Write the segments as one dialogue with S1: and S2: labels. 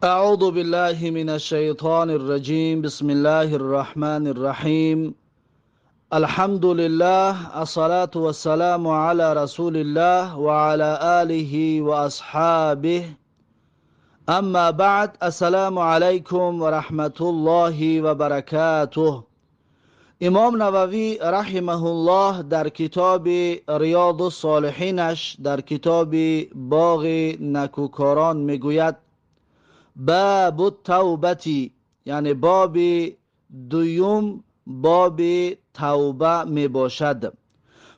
S1: اعوذ بالله من الشیطان الرجیم. بسم الله الرحمن الرحیم. الحمد لله، الصلاة والسلام على رسول الله وعلى آله واصحابه. اما بعد، السلام علیکم و رحمت الله و برکاته. امام نووی رحمه الله در کتاب ریاض الصالحینش، در کتاب باغ نکوکاران میگوید باب التوبتی، یعنی باب دویم باب توبه می باشد.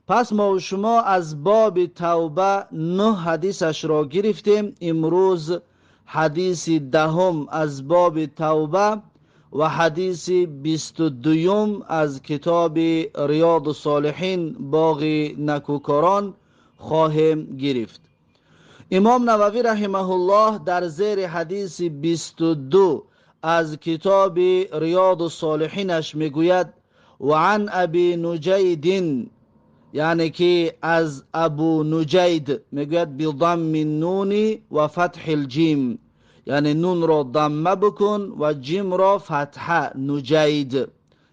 S1: پس ما و شما از باب توبه 9 حدیثش را گرفتیم. امروز حدیث دهم از باب توبه و حدیث 22 از کتاب ریاض الصالحین باغ نکوکاران خواهیم گرفت. امام نووی رحمه الله در زیر حدیث 22 از کتاب ریاض الصالحینش میگوید و عن ابی نجید، یعنی که از ابو نجید میگوید بضم النون و فتح الجیم، یعنی نون را ضمه بکن و جیم را فتحه. نجید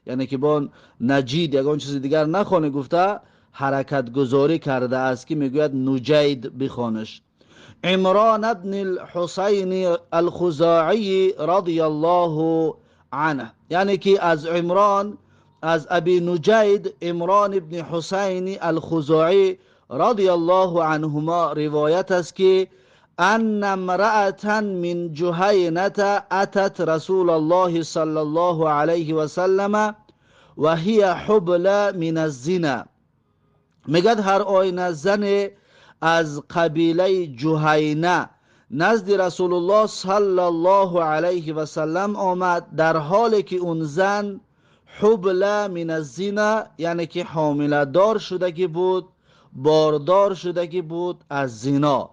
S1: یعنی که با نجید یگان چیز دیگر نخونه، گفته حرکت گذاری کرده است که میگوید نجید بخوانش. عمران ابن الحسین الخزاعی رضی الله عنه، یعنی که از عمران از ابی نجید عمران ابن حسین الخزاعی رضی الله عنهما روایت است که ان امرأة من جهینة اتت رسول الله صلی الله علیه و سلم و هی حبل من الزنا. میگد هر آینه زن از قبیله جهینه نزد رسول الله صلی الله علیه و سلم آمد، در حالی که اون زن حبل من الزنا، یعنی که حامله دار شدگی بود، باردار شدگی بود از زنا.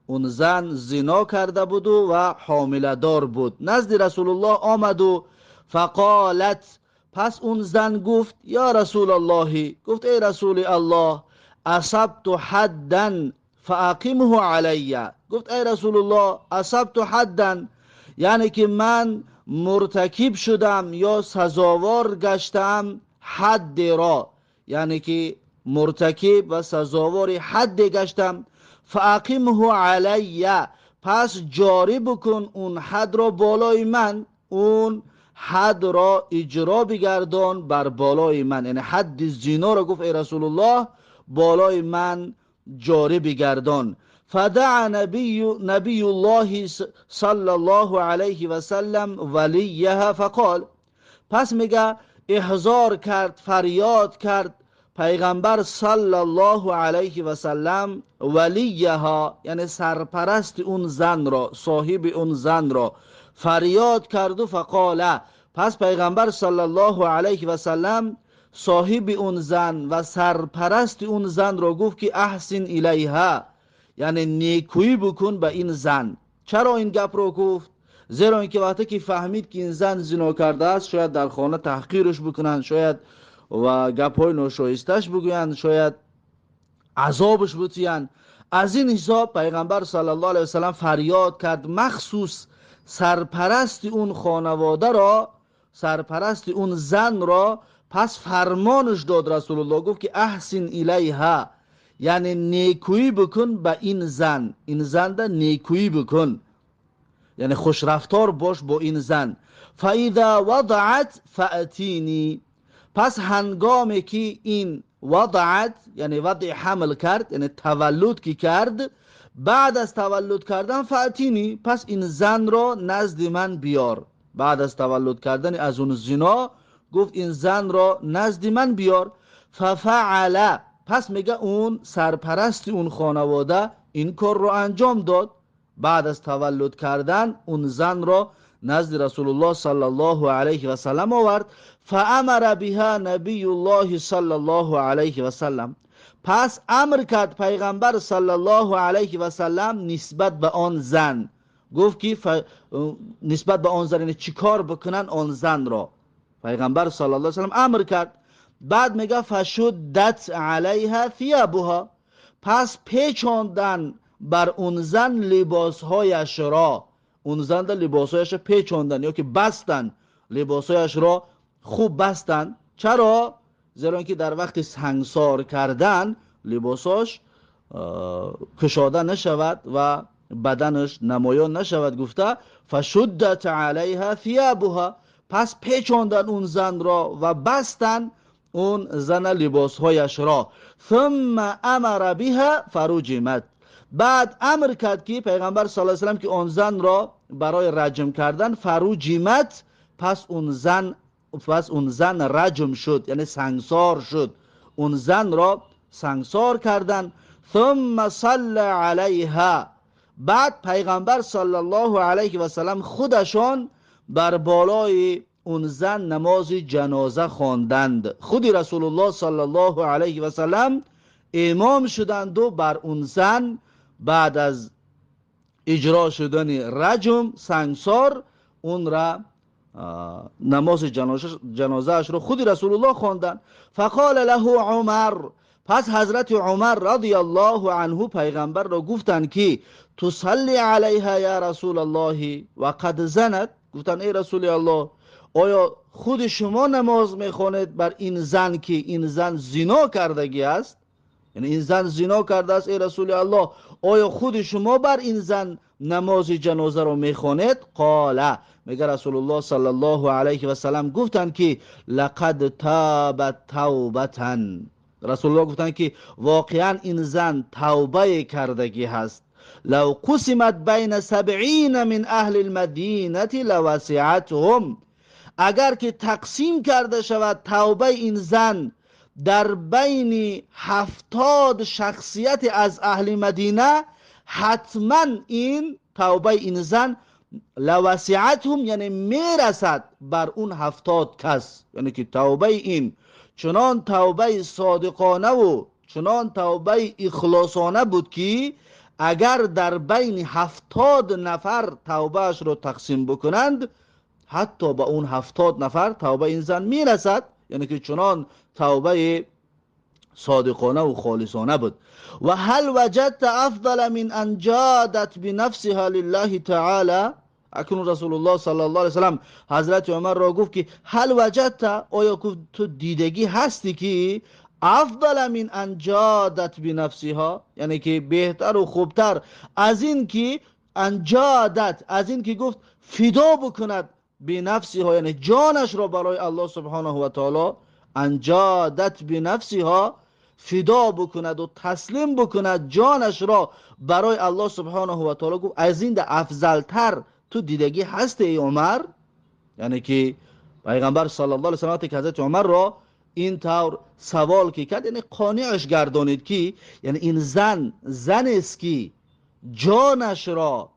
S1: اون زن زنا کرده بود و حامله دار بود. نزد رسول الله آمد و فقالت، پس اون زن گفت یا رسول الله، گفت ای رسول الله، اصبت حدا فاقمه علی. گفت ای رسول الله، اصبت حدا یعنی که من مرتکب شدم یا سزاوار گشتم حد را، یعنی که مرتکب و سزاوار حد گشتم. فاقمه علی، پس جاری بکن اون حد را بالای من، اون حد را اجرا بگردان بر بالای من، یعنی حد زنا را گفت ای رسول الله بالای من جاری بگردان. فدع نبی الله صلی الله علیه و سلم ولیها فقال، پس میگه احضار کرد، فریاد کرد پیغمبر صلی الله علیه و سلم ولیها، یعنی سرپرست اون زن را، صاحب اون زن را فریاد کرد و فقال، پس پیغمبر صلی الله علیه و سلم صاحب اون زن و سرپرست اون زن را گفت که احسن الیها، یعنی نیکویی بکن به این زن. چرا این گپ رو گفت؟ زیرا اینکه وقتی که فهمید که این زن زنا کرده است، شاید در خانه تحقیرش بکنن، شاید و گپ‌های ناشایستش بگویند، شاید عذابش بتیان. از این حساب پیغمبر صلی الله علیه و سلم فریاد کرد، مخصوص سرپرست اون خانواده را، سرپرست اون زن را. پس فرمانش داد رسول الله، گفت که احسن الیها، یعنی نیکویی بکن به این زن، این زن ده نیکویی بکن، یعنی خوش رفتار باش با این زن. فاذا وضعت فاتینی، پس هنگامی که این وضعت یعنی وضع حمل کرد، یعنی تولد کی کرد، بعد از تولد کردن فاتینی، پس این زن را نزد من بیار. بعد از تولد کردن از اون زنا گفت این زن را نزد من بیار. ففعل، پس میگه اون سرپرست اون خانواده این کار رو انجام داد. بعد از تولد کردن اون زن را نزد رسول الله صلی الله علیه و سلم آورد. فامر بها نبی الله صلی الله علیه و سلم، پس امر کرد پیغمبر صلی الله علیه و سلم نسبت به آن زن، گفت که نسبت به آن زن یعنی چیکار بکنن آن زن را. پیغمبر صلی الله علیه و سلم امر کرد. بعد میگه فشدت علیها ثيابها، پس پیچاندن بر اون زن لباسهایش را. اون زن در لباسایش پیچوندن یا که بستن، لباسایش را خوب بستن. چرا؟ زیرا اینکه در وقت سنگسار کردن لباساش کشاده نشود و بدنش نمایان نشود. گفته فشدت علیها ثیابها، پس پیچاندن اون زن را و بستن اون زن لباسهایش را. ثم امر بها فرجمت، بعد امر کرد که پیغمبر صلی الله علیه و سلم که اون زن را برای رجم کردن، فرجمت، پس اون زن رجم شد، یعنی سنگسار شد. اون زن را سنگسار کردن. ثم صلی علیها، بعد پیغمبر صلی الله علیه و سلم خودشان بر بالای اون زن نماز جنازه خواندند. خودی رسول الله صلی الله علیه و سلم امام شدند و بر اون زن بعد از اجرا شدن رجم، سنگسار، اون را نماز جنازه اش رو خودی رسول الله خواندند. فقال له عمر، پس حضرت عمر رضی الله عنه پیغمبر را گفتند که تصلی علیها یا رسول الله و قد زنت، گفتند ای رسول الله آیا خود شما نماز میخوانید بر این زن که این زن زنا کردگی است؟ یعنی این زن زنا کرده است ای رسول الله، آیا خود شما بر این زن نماز جنازه رو میخوانید؟ قال، میگه رسول الله صلی الله علیه و سلم گفتند که لقد تابت توبتا، رسول الله گفتند که واقعا این زن توبه کردگی هست. لو قسمت بین 70 من اهل المدینه لوسعتهم، اگر که تقسیم کرده شود توبه این زن در بین 70 شخصیت از اهل مدینه، حتما این توبه این زن لوسعتهم، یعنی میرسد بر اون 70 کس. یعنی که توبه این چنان توبه صادقانه و چنان توبه اخلاصانه بود که اگر در بین 70 نفر توبهش رو تقسیم بکنند، حتی با اون 70 نفر توبه این زن میرسد. یعنی که چنان توبه صادقانه و خالصانه بود. و هل وجدت افضل من ان جادت بنفسها لله تعالی، اکنون رسول الله صلی الله علیه وسلم حضرت عمر را گفت که هل وجدت، آیا تو دیدگی هستی که افضل من ان جادت بنفسها، یعنی که بهتر و خوبتر از این که انجادت، از این که گفت فدا بکند بنفسها، یعنی جانش را برای الله سبحانه و تعالی، انجادت بنفسها، فدا بکند و تسلیم بکند جانش را برای الله سبحانه و تعالی، گفت از این افضلتر تو دیدگی هست ای عمر؟ یعنی که پیغمبر صلی الله علیه و سلم که حضرت عمر را این طور سوال که کرد، یعنی قانعش گردانید که یعنی این زن است که جانش را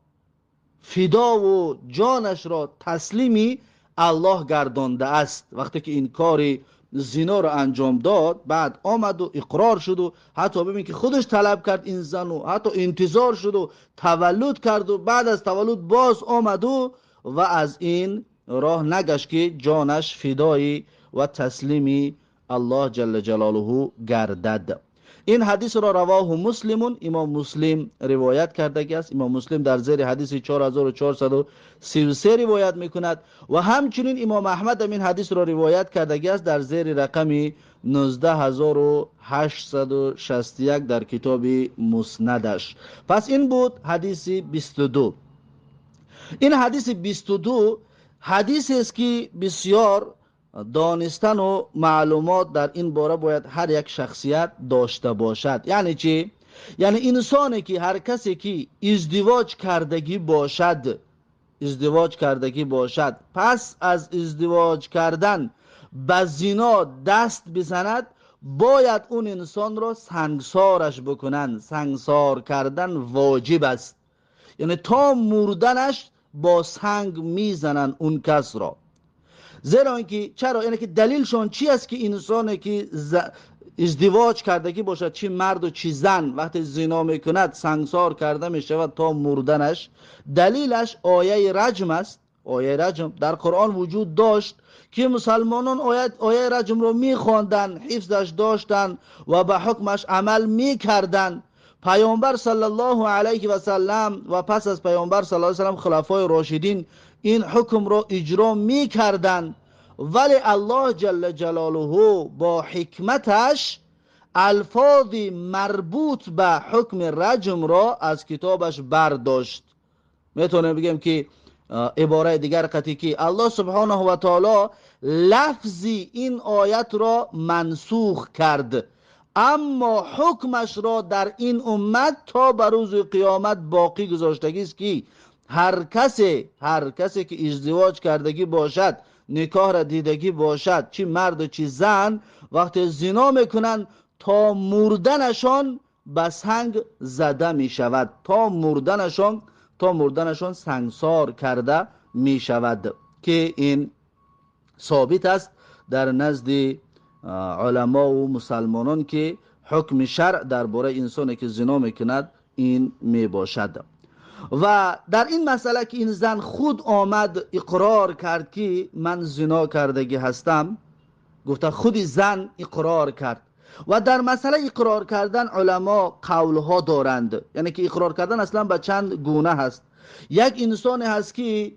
S1: فدا و جانش را تسلیمی الله گردانده است. وقتی که این کاری زنا را انجام داد، بعد آمد و اقرار شد و حتی ببین که خودش طلب کرد این زن و حتی انتظار شد و تولد کرد و بعد از تولد باز آمد و از این راه نگشت که جانش فدای و تسلیمی الله جل جلاله گردد. این حدیث را رواه مسلمون، امام مسلم روایت کرده است. امام مسلم در زیر حدیث 4433 روایت میکند و همچنین امام احمد این حدیث را روایت کرده است در زیر رقم 19861 در کتاب مسندش. پس این بود حدیث 22. این حدیث 22 حدیث است که بسیار دانستن و معلومات در این باره باید هر یک شخصیت داشته باشد. یعنی چی؟ یعنی انسانی که هر کسی که ازدواج کردگی باشد پس از ازدواج کردن به زنا دست بزند، باید اون انسان را سنگسارش بکنند. سنگسار کردن واجب است، یعنی تا مردنش با سنگ میزنن اون کس را. زیرا اینکه چرا؟ یعنی که دلیلشون چی است که انسانی که ازدواج کردگی باشد، چی مرد و چی زن، وقتی زنا میکند سنگسار کرده میشود تا مردنش. دلیلش آیه رجم است. آیه رجم در قرآن وجود داشت که مسلمانان آیه رجم رو میخواندن، حفظش داشتن و به حکمش عمل میکردن. پیامبر صلی الله علیه و سلم و پس از پیامبر صلی الله علیه و سلم خلفای راشدین این حکم را اجرا می کردند، ولی الله جل جلاله با حکمتش الفاظ مربوط به حکم رجم را از کتابش برداشت. میتونیم بگیم که عباره دیگر قطعی که الله سبحانه و تعالی لفظی این آیت را منسوخ کرد، اما حکمش را در این امت تا به روز قیامت باقی گذاشتگی است که هر کسی که ازدواج کردگی باشد، نکاح را دیدگی باشد، چی مرد و چی زن، وقتی زنا میکنن تا مردنشان به سنگ زده می شود، تا مردنشان سنگسار کرده می شود، که این ثابت است در نزد علما و مسلمانان که حکم شرع درباره انسانی که زنا میکند این می باشد. و در این مسئله که این زن خود آمد اقرار کرد که من زنا کردگی هستم، گفته خود زن اقرار کرد. و در مسئله اقرار کردن علما قولها دارند، یعنی که اقرار کردن اصلا به چند گونه هست. یک انسان هست که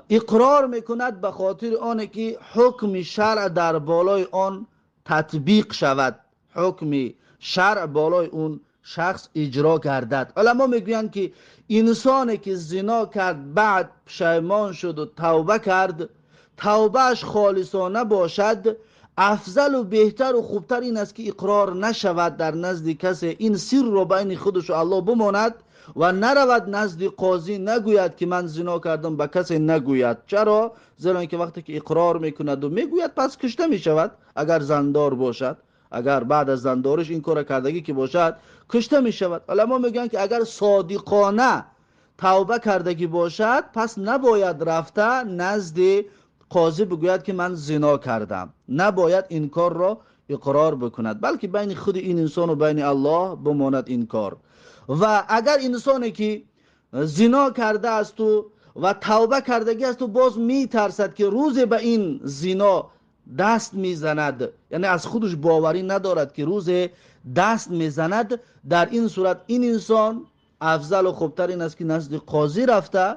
S1: اقرار میکند به خاطر آنه که حکم شرع در بالای آن تطبیق شود، حکم شرع بالای اون شخص اجرا گردد. علما میگویند که انسانی که زنا کرد بعد پشیمان شد و توبه کرد، توبهش خالصانه باشد، افضل و بهتر و خوبتر این است که اقرار نشود در نزد کسی، این سر رو بین خودش و الله بماند و نرود نزد قاضی، نگوید که من زنا کردم، به کسی نگوید. چرا؟ زیرا اینکه وقتی که اقرار میکند و میگوید پس کشته میشود. اگر زندار باشد، اگر بعد از زندارش این کار کردگی که باشد، کشته میشود. علما میگن که اگر صادقانه توبه کردگی باشد، پس نباید رفته نزد قاضی بگوید که من زنا کردم، نباید این کار را اقرار بکند، بلکه بین خود این انسان و بین الله بماند این کار. و اگر انسانی که زنا کرده است و توبه کردگی است و باز میترسد که روز به این زنا دست میزند، یعنی از خودش باوری ندارد که روز دست میزند، در این صورت این انسان افضل و خوبتر این است که نزد قاضی رفته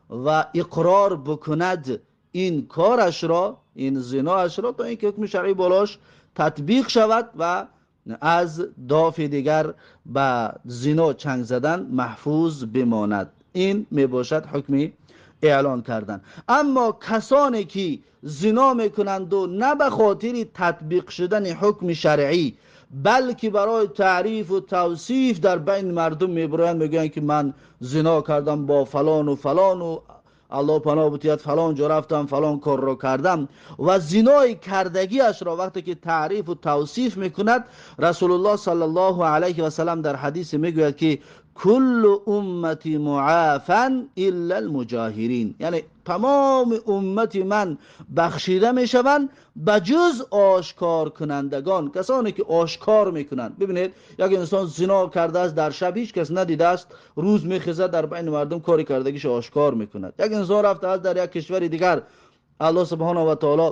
S1: و اقرار بکند این کارش را، این زناش را، تا اینکه حکم شرعی بالاش تطبیق شود و از دافع دیگر به زنا چنگ زدن محفوظ بماند. این می باشد حکم اعلان کردن. اما کسانی که زنا میکنند و نه به خاطر تطبیق شدن حکم شرعی، بلکه برای تعریف و توصیف در بین مردم میبرند، میگن که من زنا کردم با فلان و فلان و الله پناه بتید فلان جا رفتم فلان کار رو کردم، و زنای کردگیش را وقتی که تعریف و توصیف میکند، رسول الله صلی الله علیه و سلم در حدیث میگوید که کل امتی معافا الا المجاهرین، یعنی تمام امت من بخشیده میشوند بجز آشکار کنندگان، کسانی که آشکار میکنند. ببینید یک انسان زنا کرده است، در شب هیچ کس ندیده است، روز میخیزد در بین مردم کاری کردگیش آشکار میکند. یک انسان رفته است در یک کشور دیگر، الله سبحانه و تعالی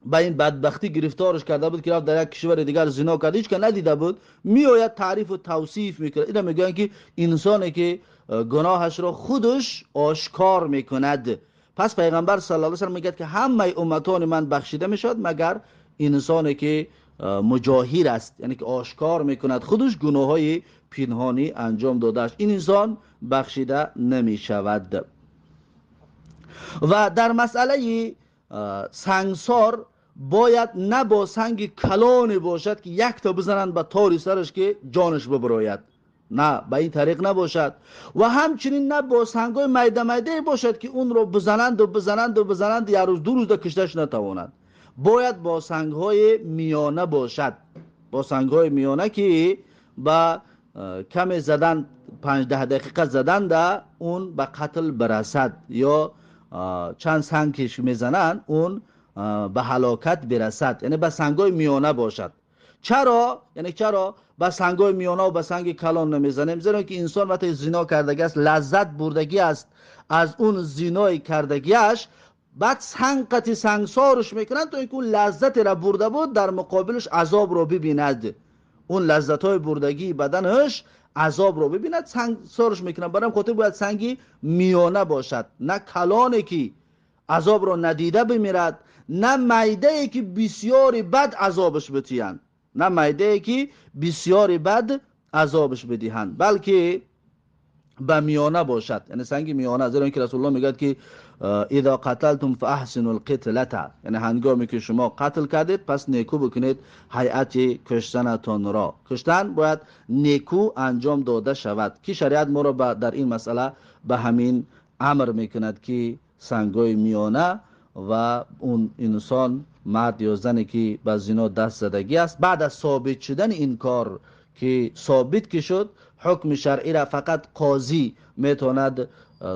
S1: با این بدبختی گرفتارش کرده بود که رفت در یک کشور دیگر زنا کرد، هیچ که ندیده بود، میآید تعریف و توصیف میکنه. اینا میگن که انسانی که گناهش را خودش آشکار میکند. پس پیغمبر صلی الله علیه و سلم میگه که همه امتان من بخشیده میشد مگر انسانی که مجاهر است، یعنی که آشکار میکند خودش گناههای پنهانی انجام داده است، این انسان بخشیده نمیشود. و در مسئله سنگسار باید نه با سنگ کلانی باشد که یک تا بزنند به تاری سرش که جانش ببراید، نه به این طریق نباشد. و همچنین نه با سنگای میده میده باشد که اون رو بزنند و بزنند و بزنند یک روز دو روز دا کشتش نتوانند. باید با سنگهای میانه باشد، با سنگهای میانه که با کم زدن 5-10 دقیقه زدن ده اون به قتل برسد، یا چند سنگ کش میزنن اون به هلاکت برسد، یعنی به سنگای میانه باشد. چرا؟ یعنی چرا به سنگای میانه و به سنگ کلان نمیزنیم؟ زیرا که انسان وقتی زنا کردگی است، لذت بردگی است از اون زنای کردگیش، بعد سنگ سنگسارش میکنند تا اینکه اون لذت را برده بود در مقابلش عذاب رو ببیند. اون لذت‌های بردگی بدنش عذاب رو ببیند، سنگ سرش میکنه. برام خاطر باید سنگی میانه باشد، نه کلانی که عذاب رو ندیده بمیرد، نه معده ای که بسیاری بد عذابش بتیند، نه معده ای که بسیاری بد عذابش بدهند، بلکه به میانه باشد، یعنی سنگ میانه. زیرا اینکه رسول الله میگه که اذا قتلتم فاحسنوا القتلة، یعنی هنگامی که شما قتل کردید پس نیکو بکنید هیئت کشتنتان را. کشتن باید نیکو انجام داده شود که شریعت ما را در این مسئله به همین امر میکند که سنگای میانه و اون انسان مرد یا زنی که به زنا دست زدگی است، بعد از ثابت شدن این کار که ثابت که شد، حکم شرعی را فقط قاضی میتواند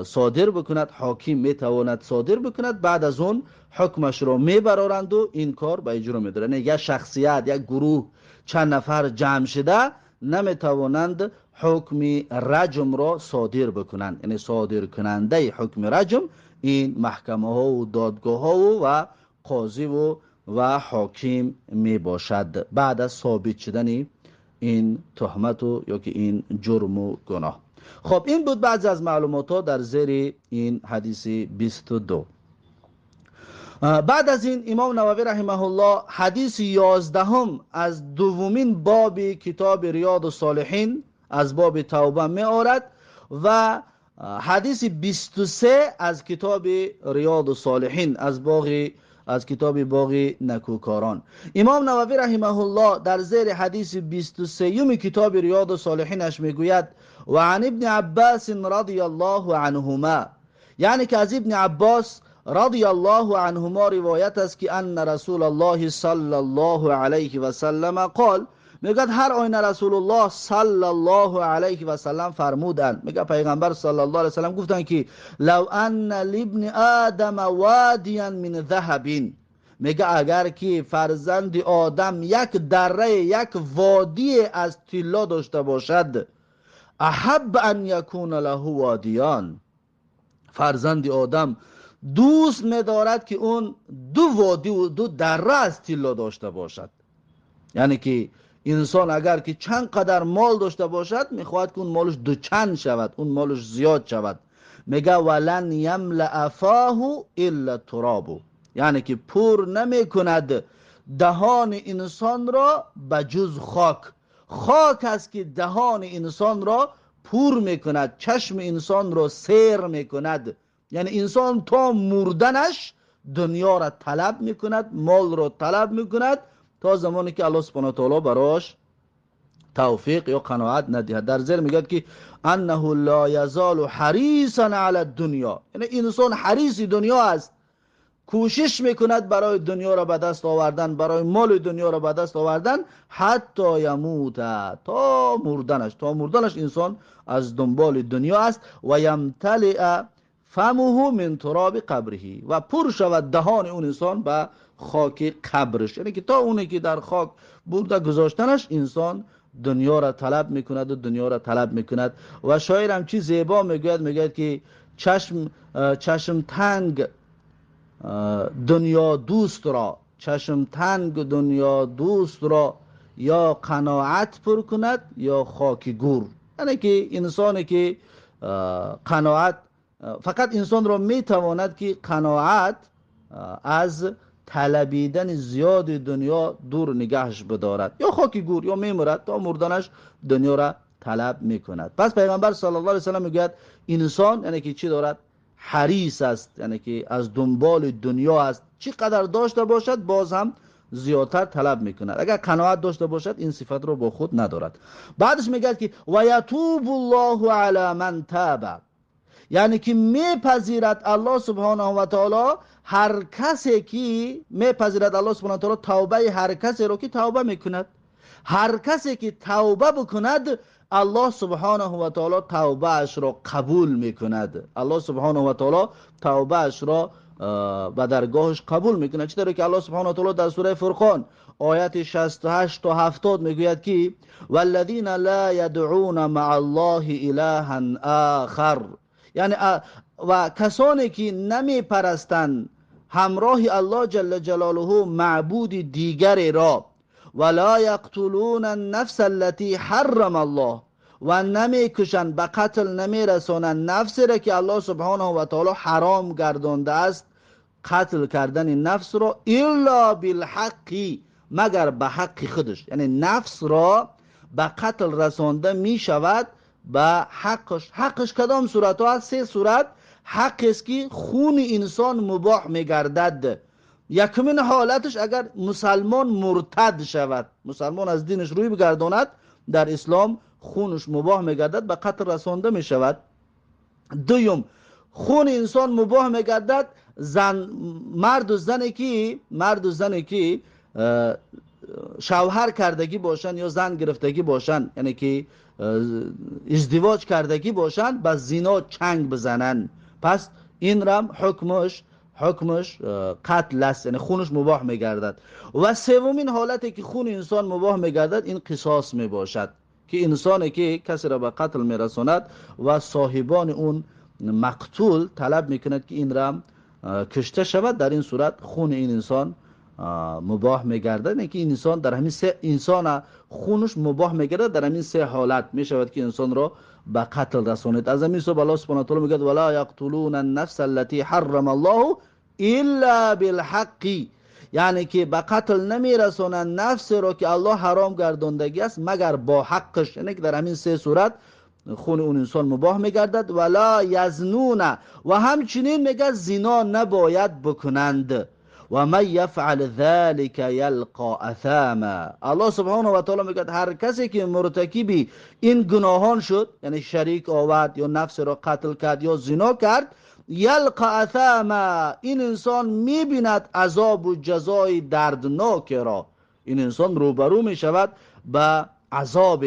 S1: صادر بکند، حاکم میتواند صادر بکند، بعد از اون حکمش را میبرارند و این کار به اجرا میدارند. یک شخصیت، یک گروه، چند نفر جمع شده نمیتوانند حکم رجم را صادر بکنند. یعنی صادر کننده حکم رجم این محکمه ها و دادگاه ها و قاضی و حاکم می باشد بعد از ثابت شدن این تهمت و یا که این جرم و گناه. خب این بود بعضی از معلومات ها در زیر این حدیث 22. بعد از این امام نووی رحمه الله حدیث 11 از دومین باب کتاب ریاض الصالحین از باب توبه می آورد و حدیث 23 از کتاب ریاض الصالحین از کتاب باغ نکوکاران. امام نووی رحمه الله در زیر حدیث 23 کتاب ریاض الصالحینش میگوید و عن ابن عباس رضی الله عنهما، یعنی که از ابن عباس رضی الله عنهما روایت است که ان رسول الله صلی الله علیه و سلم قال، میگه هر آینه رسول الله صلی الله علیه و سلم فرمودند، میگه پیغمبر صلی الله علیه و سلم گفتن که لو ان لابن آدم وادیا من ذهب، میگه اگر که فرزند آدم یک دره، یک وادی از طلا داشته باشد، احب ان یکون له وادیان، فرزند آدم دوست می‌دارد که اون دو وادی و دو دره از طلا داشته باشد. یعنی که انسان اگر که چند قدر مال داشته باشد میخواهد که اون مالش دو چند شود، اون مالش زیاد شود. میگه ولن یملأ فاه الا تراب، یعنی که پر نمی کند دهان انسان را بجز خاک. خاک است که دهان انسان را پر میکند، چشم انسان را سیر میکند. یعنی انسان تا مردنش دنیا را طلب میکند، مال را طلب میکند تا زمانی که الله سبحانه و تعالی براش توفیق یا قناعت ندهد. در ذیل میگه که انه لا یزال حریصا علی الدنیا، یعنی انسان حریص دنیا است، کوشش میکند برای دنیا را به دست آوردن، برای مال دنیا را به دست آوردن، حتی یموت، تا مردنش انسان از دنبال دنیا است. و یمتلئ فمه من تراب قبره، و پر شود دهان اون انسان به خاک قبرش. یعنی که تا اونی که در خاک برده گذاشتنش انسان دنیا را طلب میکند و دنیا را طلب میکند. و شاعر هم چی زیبا میگوید که چشم تنگ دنیا دوست را، چشم تنگ دنیا دوست را یا قناعت پر کند یا خاک گور. یعنی که انسانی که قناعت، فقط انسان را میتواند که قناعت از طلبیدن زیاد دنیا دور نگهش بدارد، یا خاکی گور، یا میمرد تا مردنش دنیا را طلب میکند. پس پیغمبر صلی الله علیه و سلم میگوید انسان یعنی که چی دارد؟ حریص است، یعنی که از دنبال دنیا است، چی قدر داشته باشد باز هم زیادتر طلب میکند. اگر قناعت داشته باشد این صفت رو با خود ندارد. بعدش میگه که و یتوب الله علی من تاب، یعنی که میپذیرد الله سبحانه و تعالی هر کسی که میپذیرد الله سبحانه و تعالی توبه هر کسی رو که توبه میکند. هر کسی که توبه بکند الله سبحانه و تعالی توبه اش را قبول میکند. الله سبحانه و تعالی توبه اش را به درگاهش قبول میکند. چطوری که الله سبحانه و تعالی در سوره فرقان آیت 68 تا 70 میگوید که والذین لا یدعون مع الله الها آخر، یعنی و کسانی که نمی پرستند همراه الله جل جلاله معبود دیگری را، ولا یقتلون النفس التي حرم الله، و نمیکشند، به قتل نمیرسانند نفسی را که الله سبحانه و تعالی حرام گردانده است قتل کردن نفس را، الا بالحقی، مگر به حق خودش. یعنی نفس را به قتل رسانده می شود به حقش. حقش کدام صورت ها؟ 3 صورت حق است که خون انسان مباح می گردد. یکمین حالتش اگر مسلمان مرتد شود، مسلمان از دینش روی بگرداند، در اسلام خونش مباح می گردد، به قتل رسانده می شود. دوم، خون انسان مباح می گردد مرد و زنی که شوهر کردگی باشن یا زن گرفتگی باشن، یعنی که ازدواج کردگی باشن، با زنا چنگ بزنن، پس این رم حکمش قتل است، یعنی خونش مباح می گردد. و سومین حالتی که خون انسان مباح می گردد این قصاص می باشد، که انسانی که کسی را به قتل می رساند و صاحبان اون مقتول طلب می کند که این رم کشته شود، در این صورت خون این انسان مباح میگردد. نه که این انسان در همین 3 انسان خونش مباح میگردد، در همین 3 حالت میشود که انسان را به قتل رسانید. از همین سبب الله سبحانه و تعالی میگه ولا یقتلون النفس التي حرم الله الا بالحق، یعنی که به قتل نمیرسانند نفس را که الله حرام گرداندگی است مگر با حقش، یعنی که در همین 3 صورت خون اون انسان مباح میگردد. ولا یزنون، و همچنین میگه زنا نباید بکنند. و من یفعل ذلك یلقا اثاما، الله سبحانه و تعالی میگه هر کسی که مرتکب این گناهان شد، یعنی شریک آورد یا نفس را قتل کرد یا زنا کرد، یلقا اثاما، این انسان میبیند عذاب و جزای دردناک را. این انسان روبرو میشود به عذاب،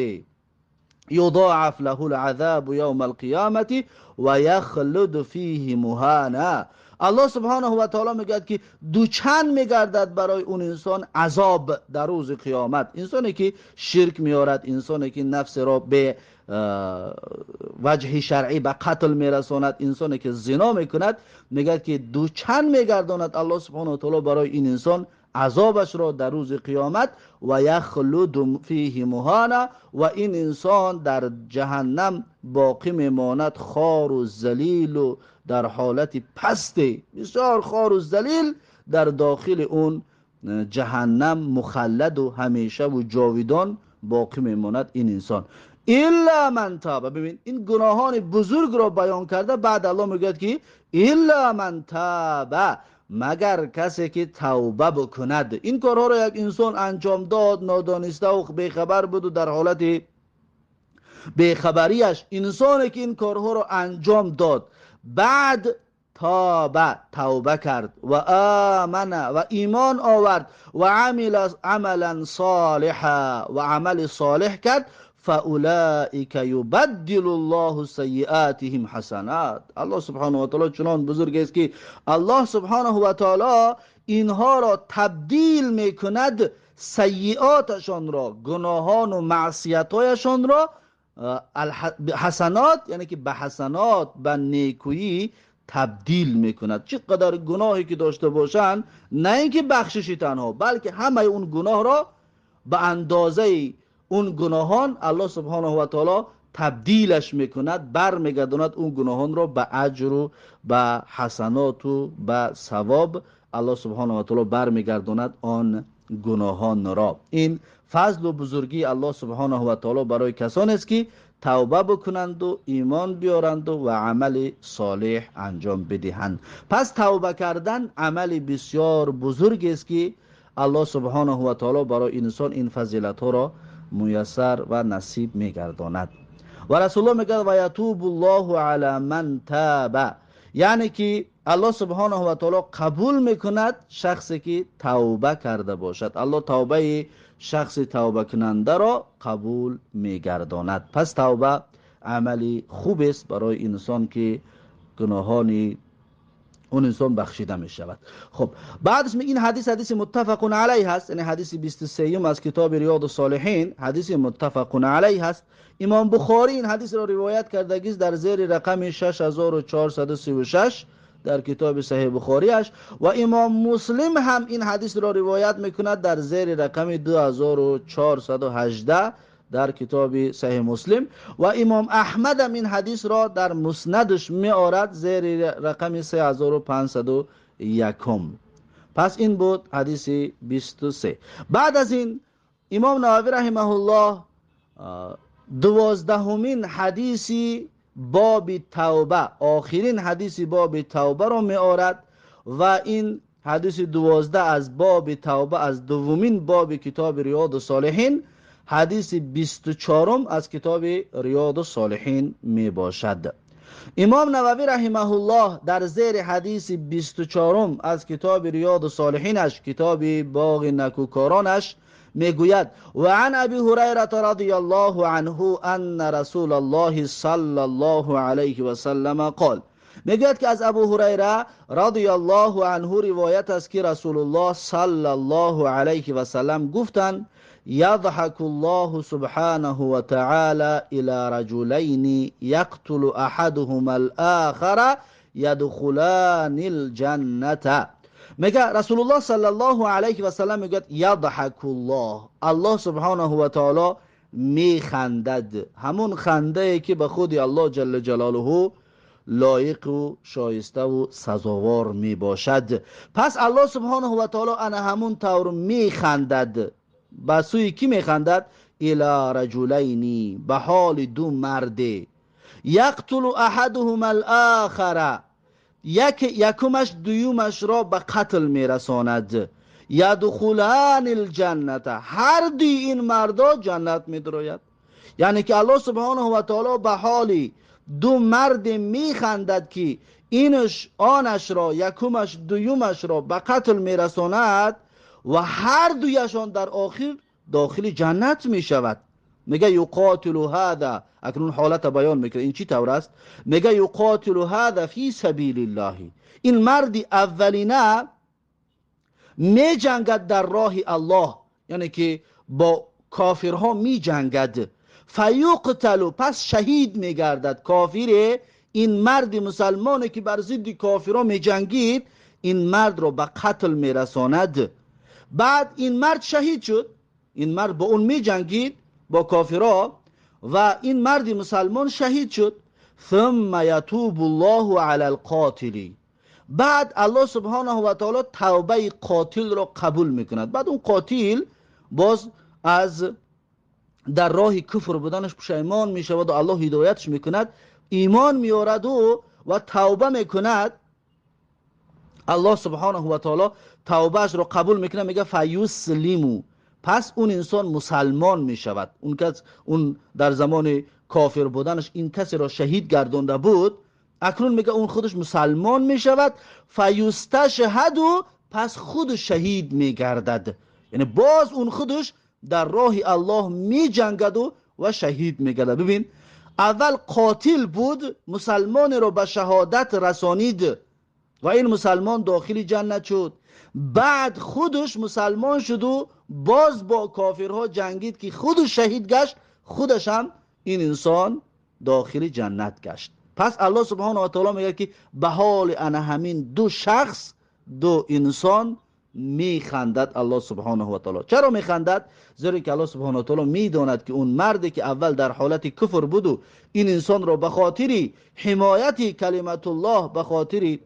S1: یضاعف له العذاب یوم القیامة و یخلد فیه مهانا. الله سبحانه و تعالی میگه که دوچند میگردد برای اون انسان عذاب در روز قیامت. انسانی که شرک میارد، انسانی که نفس را به وجه شرعی به قتل میرساند، انسانی که زنا میکند، میگه که دوچند میگرداند الله سبحانه و تعالی برای این انسان عذابش را در روز قیامت. و یخلد فیه مهانا، و این انسان در جهنم باقی میماند خار و ذلیل و در حالت پست، بسیار خار و ذلیل در داخل اون جهنم مخلد و همیشه و جاویدان باقی میماند این انسان. الا من تاب، ببین این گناهان بزرگ را بیان کرده، بعد الله میگه که الا من تاب، مگر کسی که توبه بکند. این کارها را یک انسان انجام داد، نادانسته و بیخبر بود و در حالت بیخبریش، انسانی که این کارها را انجام داد بعد توبه کرد و آمن و ایمان آورد و عمل عملا صالحا و عمل صالح کرد، فاولئک یبدل الله سیئاتهم حسنات. الله سبحانه و تعالی چنان بزرگ است که الله سبحانه و تعالی اینها را تبدیل میکند، سیئاتشان را، گناهان و معصیتایشان را حسنات، یعنی که به حسنات، به نیکویی تبدیل میکند. چقدر گناهی که داشته باشند، نه اینکه بخششی تنها، بلکه همه اون گناه را به اندازه اون گناهان الله سبحانه و تعالی تبدیلش میکند، برمیگرداند اون گناهان را به اجر و به حسنات و به ثواب. الله سبحانه و تعالی برمیگرداند آن گناهان را. این فضل و بزرگی الله سبحانه و تعالی برای کسانی است که توبه بکنند و ایمان بیارند و عمل صالح انجام بدهند. پس توبه کردن عمل بسیار بزرگ است که الله سبحانه و تعالی برای انسان این فضیلت ها را میسر و نصیب میگرداند. و رسول الله میگه و یتوب الله علی من تاب، یعنی که الله سبحانه و تعالی قبول میکند شخصی که توبه کرده باشد. الله توبه شخص توبه کننده را قبول میگرداند. پس توبه عملی خوب است برای انسان که گناهان اون انسان بخشیده می شود. خب بعدش این حدیث متفق علیه هست، یعنی حدیث 23 از کتاب ریاض الصالحین، حدیث متفق علیه هست. امام بخاری این حدیث را روایت کرده است در زیر رقم 6436 در کتاب صحیح بخاریش. و امام مسلم هم این حدیث را روایت میکند در زیر رقم 2418 در کتاب صحیح مسلم. و امام احمد هم این حدیث را در مسندش می آورد زیر رقم 3501. پس این بود حدیث 23. بعد از این امام نووی رحمه الله 12مین حدیثی باب توبه، آخرین حدیثی باب توبه را می آورد و این حدیث 12 از باب توبه از دومین باب کتاب ریاض الصالحین، حدیث 24 از کتاب ریاض الصالحین می باشد. امام نووی رحمه الله در زیر حدیث 24 از کتاب ریاض الصالحینش، کتاب باغ نکوکارانش، میگوید و عن ابی هریره رضی الله عنه ان رسول الله صلی الله علیه و سلم قال، میگوید که از ابو هریره رضی الله عنه روایت است که رسول الله صلی الله علیه و سلم گفتند یضحک الله سبحانه و تعالی الى رجلین یقتل احدهما الاخر یدخلان الجنه. میگه رسول الله صلی الله علیه و سلم میگه یضحک الله، الله سبحانه و تعالی میخندد، همون خنده ای که به خود الله جل جلاله لایق و شایسته و سزاوار می باشد. پس الله سبحانه و تعالی انا همون طور میخندد. به سوی کی میخندد؟ الی رجلینی، به حال دو مرد، یقتل احدهما الاخر، یکمش دویومش را به قتل میرساند، یدخلان الجنه، هر دوی این مردا جنت میدراید. یعنی که الله سبحانه و تعالی به حال دو مرد میخندد که اینش آنش را، یکمش دویومش را به قتل میرساند و هر دویشان در آخر داخل جنت میشود. میگه یقاتل هذا، اکنون حالت بیان میکنه این چی طور است؟ میگه یقاتل هذا فی سبیل الله، این مردی اولینه می جنگد در راه الله، یعنی که با کافرها می جنگد. فیقتل، پس شهید می گردد. کافر، این مرد مسلمانی که بر ضد کافرها می جنگید، این مرد رو به قتل می رساند. بعد این مرد شهید شد، این مرد با اون می جنگید با کافرها و این مرد مسلمان شهید شد. ثم یتوب الله علی القاتل، بعد الله سبحانه و تعالی توبه قاتل را قبول میکند. بعد اون قاتل باز از در راه کفر بودنش پشیمان میشود و الله هدایتش میکند، ایمان میارد و توبه میکند. الله سبحانه و تعالی توبهش را قبول میکنه، میگه فیسلمو، پس اون انسان مسلمان میشود. اون کس، اون در زمان کافر بودنش این کسی را شهید گردانده بود، اکنون میگه اون خودش مسلمان میشود. فیستشهد، پس خود شهید میگردد، یعنی باز اون خودش در راه الله میجنگد و شهید میگردد. ببین، اول قاتل بود، مسلمان رو به شهادت رسانید و این مسلمان داخل جنت شد. بعد خودش مسلمان شد و باز با کافرها جنگید که خودش شهید گشت، خودش هم این انسان داخل جنت گشت. پس الله سبحانه و تعالی میگه که به حال انا همین دو شخص، دو انسان میخندد الله سبحانه و تعالی. چرا میخندد؟ زیرا که الله سبحانه و تعالی میداند که اون مردی که اول در حالت کفر بود و این انسان را به خاطر حمایت کلمت الله، به خاطر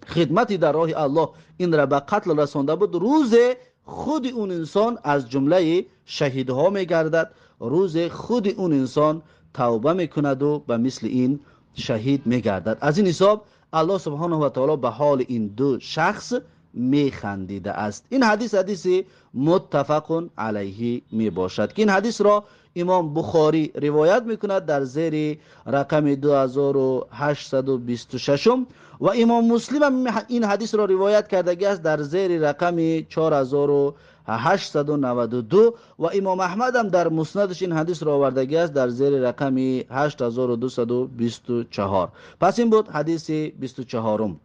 S1: خدمتی در راه الله این را به قتل رسانده بود، روز خود اون انسان از جمله شهیدها میگردد، روز خود اون انسان توبه میکند و به مثل این شهید میگردد. از این حساب الله سبحانه و تعالی به حال این دو شخص میخندیده است. این حدیث متفق علیه می باشد که این حدیث را امام بخاری روایت میکند در زیر رقم 2826 و امام مسلم این حدیث را روایت کردگی است در زیر رقم 4892 و امام احمد هم در مسندش این حدیث را آوردگی است در زیر رقم 8224. پس این بود حدیث 24.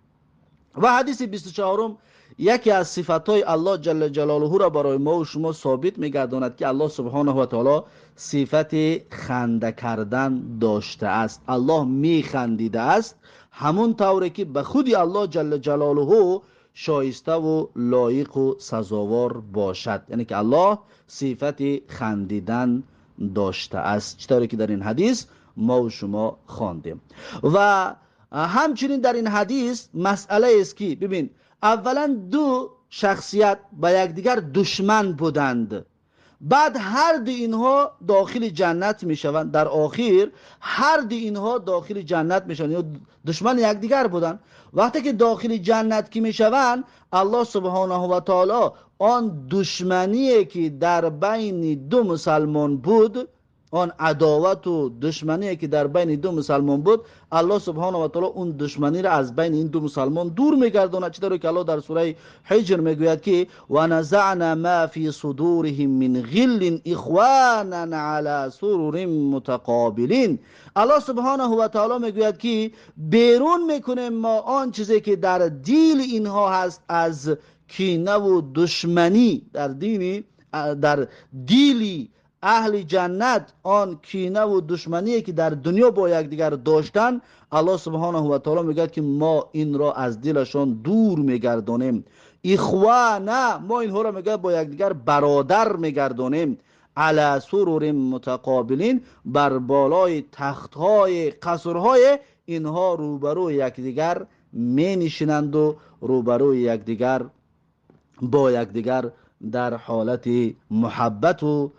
S1: و حدیث 24 یکی از صفاتهای الله جل جلاله را برای ما و شما ثابت می‌گرداند که الله سبحانه و تعالی صفت خنده کردن داشته است. الله میخندیده است، همون طوری که به خودی الله جل جلاله شایسته و لایق و سزاوار باشد. یعنی که الله صفت خندیدن داشته است، چطوری که در این حدیث ما و شما خواندیم. و همچنین در این حدیث مسئله است که ببین، اولا دو شخصیت با یکدیگر دشمن بودند، بعد هر دو اینها داخل جنت می شوند. در آخر هر دو اینها داخل جنت می شوند، دشمن یکدیگر بودند. وقتی که داخل جنت کی می شوند، الله سبحانه و تعالی آن دشمنی که در بین دو مسلمان بود، آن عداوت و دشمنی که در بین دو مسلمان بود، الله سبحانه و تعالی اون دشمنی را از بین این دو مسلمان دور میگرداند. چطوری که الله در سوره حجر میگوید که و نزعنا ما فی صدورهم من غل اخوانا علی سرر متقابلین. الله سبحانه و تعالی میگوید که بیرون میکنیم ما آن چیزی که در دل اینها هست از کینه و دشمنی، در دلی اهل جنت آن کینه و دشمنی که در دنیا با یکدیگر داشتن، الله سبحانه و تعالی میگه که ما این را از دلشان دور میگردانیم. اخوانا، ما اینها را میگه با یکدیگر برادر میگردانیم. علی سرر متقابلین، بر بالای تختهای قصرهای اینها روبروی یکدیگر می نشینند و روبروی یکدیگر با یکدیگر در حالت محبت و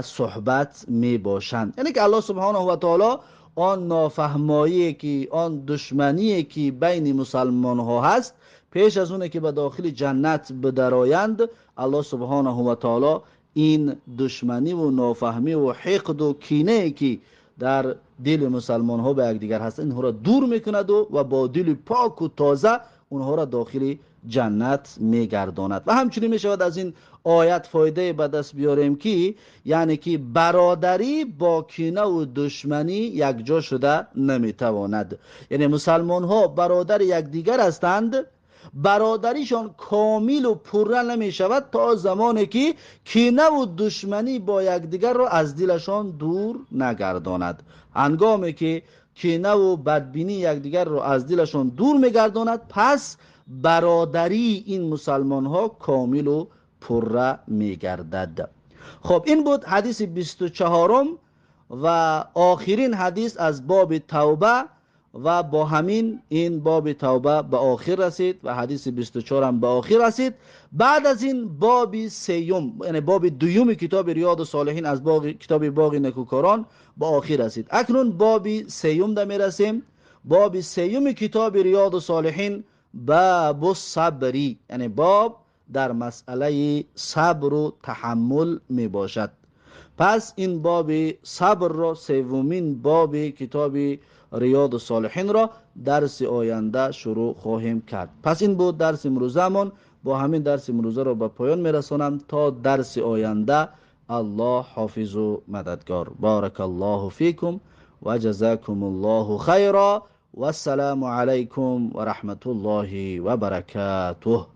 S1: صحبت می باشند. یعنی که الله سبحانه و تعالی آن نافهمایی که، آن دشمنی که بین مسلمان ها هست، پیش از اونه که به داخل جنت بدرایند، الله سبحانه و تعالی این دشمنی و نافهمی و حقد و کینه که در دل مسلمان ها به یکدیگر هست، اینها را دور میکند و با دل پاک و تازه اونها را داخل جنت میگرداند. و همچنین میشود از این آیت فایده به دست بیاریم که یعنی که برادری با کینه و دشمنی یک جا شده نمیتواند. یعنی مسلمان ها برادر یکدیگر هستند، برادریشان کامل و پرره نمی شود تا زمانی که کینه و دشمنی با یکدیگر را از دلشان دور نگرداند. هنگامی که کینه و بدبینی یکدیگر را از دلشان دور میگرداند، پس برادری این مسلمان ها کامل و پرره میگردد. خب این بود حدیث 24 و آخرین حدیث از باب توبه، و با همین این باب توبه به آخر رسید و حدیث 24 هم به آخر رسید. بعد از این باب سیوم، یعنی باب دوم کتاب ریاض الصالحین از کتاب باغ نیکوکاران به آخر رسید. اکنون باب سیوم ده میرسیم. باب سیوم کتاب ریاض الصالحین باب الصبری، یعنی باب در مسئله صبر و تحمل می باشد. پس این باب صبر را، سومین باب کتاب ریاض الصالحین را درس آینده شروع خواهیم کرد. پس این بود درس امروزمان. با همین درس امروزه را به پایان میرسانم تا درس آینده. الله حافظ و مددگار. بارک الله فیکم و جزاکم الله خیرا و السلام علیکم و رحمت الله و برکاته.